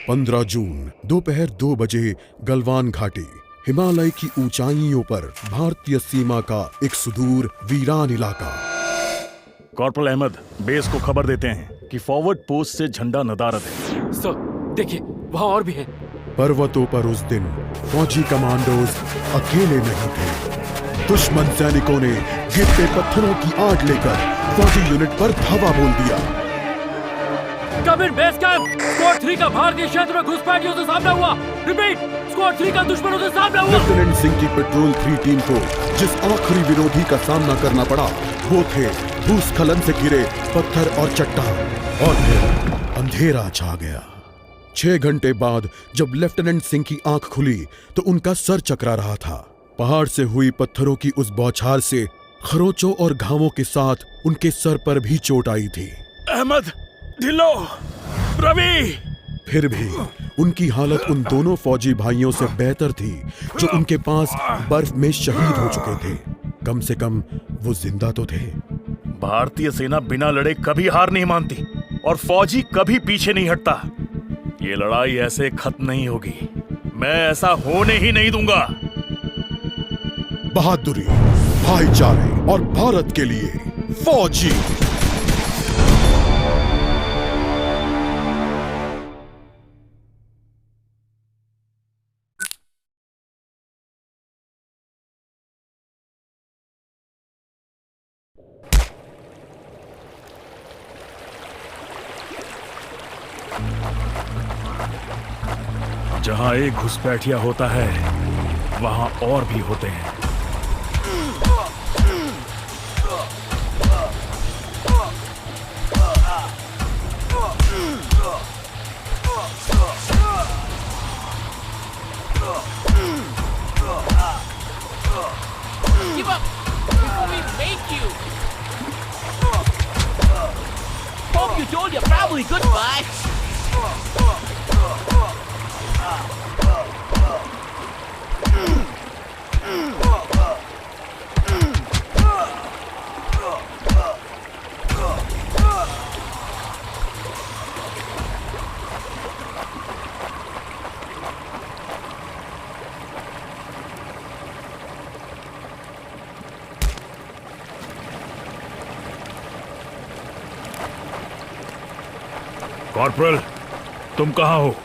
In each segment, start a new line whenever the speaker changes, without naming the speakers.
15 जून दोपहर 2 बजे गलवान घाटी, हिमालय की ऊंचाइयों पर भारतीय सीमा का एक सुदूर वीरान इलाका।
कॉर्पोरल अहमद, बेस को खबर देते हैं कि फॉरवर्ड पोस्ट से झंडा नदारद है।
सर देखिए, वहाँ और भी है।
पर्वतों पर उस दिन फौजी कमांडोज अकेले नहीं थे। दुश्मन सैनिकों ने गिरते पत्थरों की आड़ लेकर फौजी यूनिट पर धावा बोल दिया।
कमिंग बेस कैंप, स्क्वाड 3 का भारतीय क्षेत्र में घुसपैठियों से सामना हुआ। रिपीट, स्क्वाड 3 का दुश्मनों से सामना हुआ।
लेफ्टिनेंट सिंह की पेट्रोल 3 टीम को जिस आखिरी विरोधी का सामना करना पड़ा वो थे भूस्खलन से घिरे पत्थर और चट्टान। और फिर अंधेरा छा गया। 6 घंटे बाद जब लेफ्टिनेंट सिंह की आंख खुली तो उनका सर चकरा रहा था। पहाड़ से हुई पत्थरों की उस बौछार से खरोंचों और घावों के साथ उनके सर पर भी चोट आई थी।
अहमद, ढिल्लो, रवि।
फिर भी उनकी हालत उन दोनों फौजी भाइयों से बेहतर थी जो उनके पास बर्फ में शहीद हो चुके थे। कम से कम वो जिंदा तो थे।
भारतीय सेना बिना लड़े कभी हार नहीं मानती और फौजी कभी पीछे नहीं हटता। ये लड़ाई ऐसे खत्म नहीं होगी। मैं ऐसा होने ही नहीं दूंगा।
बहादुरी, भाईचारे और भारत के लिए फौजी।
जहां एक घुसपैठिया होता है वहां और भी होते हैं।
Give up before we make you. Hope you told your family goodbye.
Corporal, तुम कहां हो?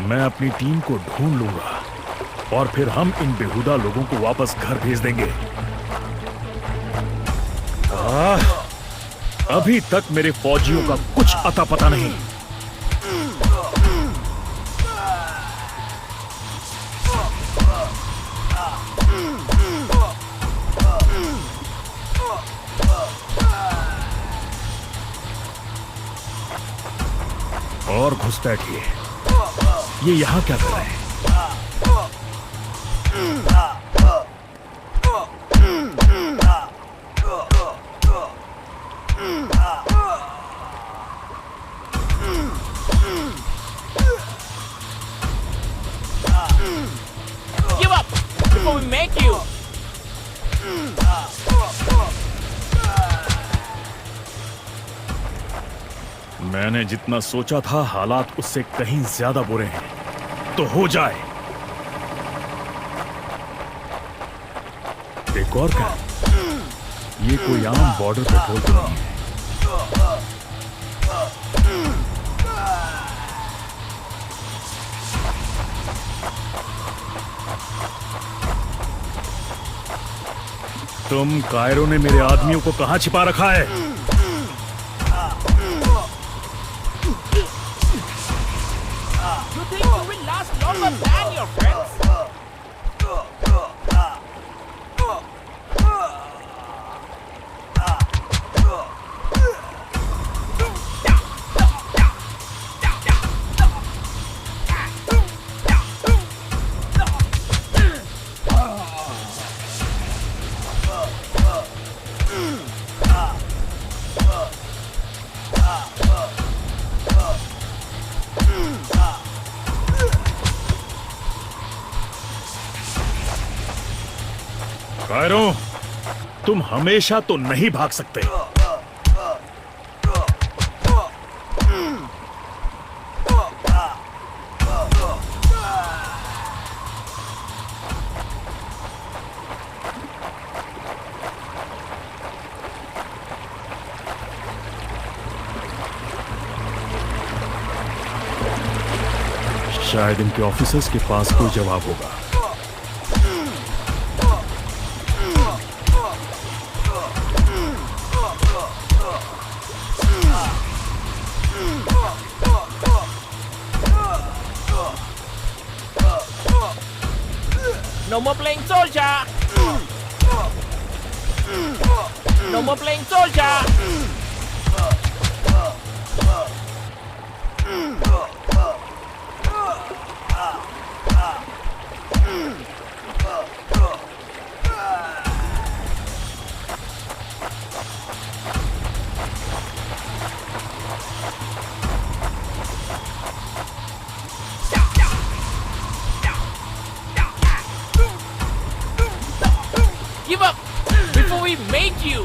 मैं अपनी टीम को ढूंढ लूंगा और फिर हम इन बेहुदा लोगों को वापस घर भेज देंगे। अभी तक मेरे फौजियों का कुछ अता पता नहीं। और घुसपैठिए, ये यहां क्या कर रहे हैं?
Give up before we make you.
मैंने जितना सोचा था हालात उससे कहीं ज्यादा बुरे हैं। तो हो जाए। एक और क्या? ये कोई आम बॉर्डर पेट्रोल तो नहीं है। तुम कायरो ने मेरे आदमियों को कहां छिपा रखा है?
You think you will last longer than your friends?
Cairo, तुम हमेशा तो नहीं भाग सकते। शायद इनके ऑफिसर्स के पास कोई जवाब होगा।
No more playing soldier. No more playing soldier. Give up before we make you.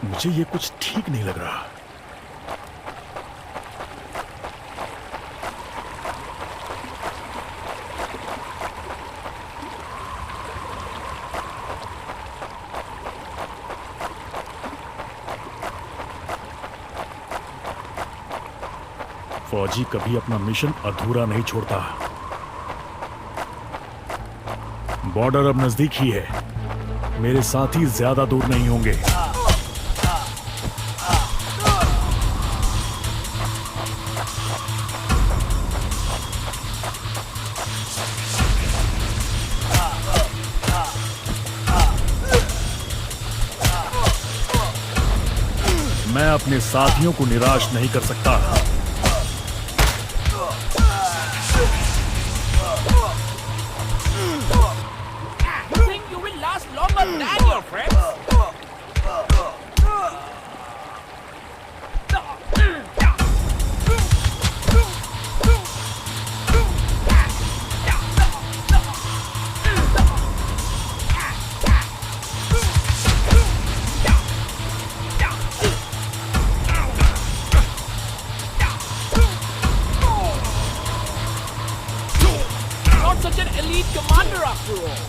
मुझे ये कुछ ठीक नहीं लग रहा। फौजी कभी अपना मिशन अधूरा नहीं छोड़ता। बॉर्डर अब नजदीक ही है, मेरे साथी ज्यादा दूर नहीं होंगे। मैं अपने साथियों को निराश नहीं कर सकता।
You think you will last longer than your friends? Not such an elite commander after all.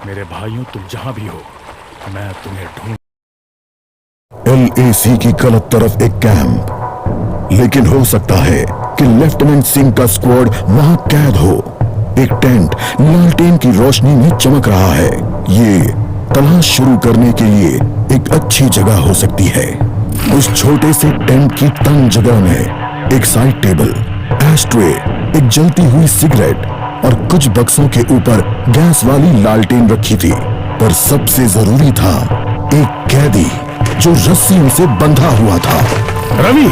मेरे भाइयों, तुम जहां भी हो, मैं तुम्हें ढूंढ।
LAC की गलत तरफ एक कैंप, लेकिन हो सकता है कि लेफ्टिनेंट सिंह का स्क्वाड वहां कैद हो। एक टेंट लालटेन की रोशनी में चमक रहा है। ये तलाश शुरू करने के लिए एक अच्छी जगह हो सकती है। उस छोटे से टेंट की तंग जगह में एक साइड टेबल, एस्ट्रे, एक जलती हुई सिगरेट और कुछ बक्सों के ऊपर गैस वाली लालटेन रखी थी। पर सबसे जरूरी था एक कैदी जो रस्सियों से बंधा हुआ था।
रवि,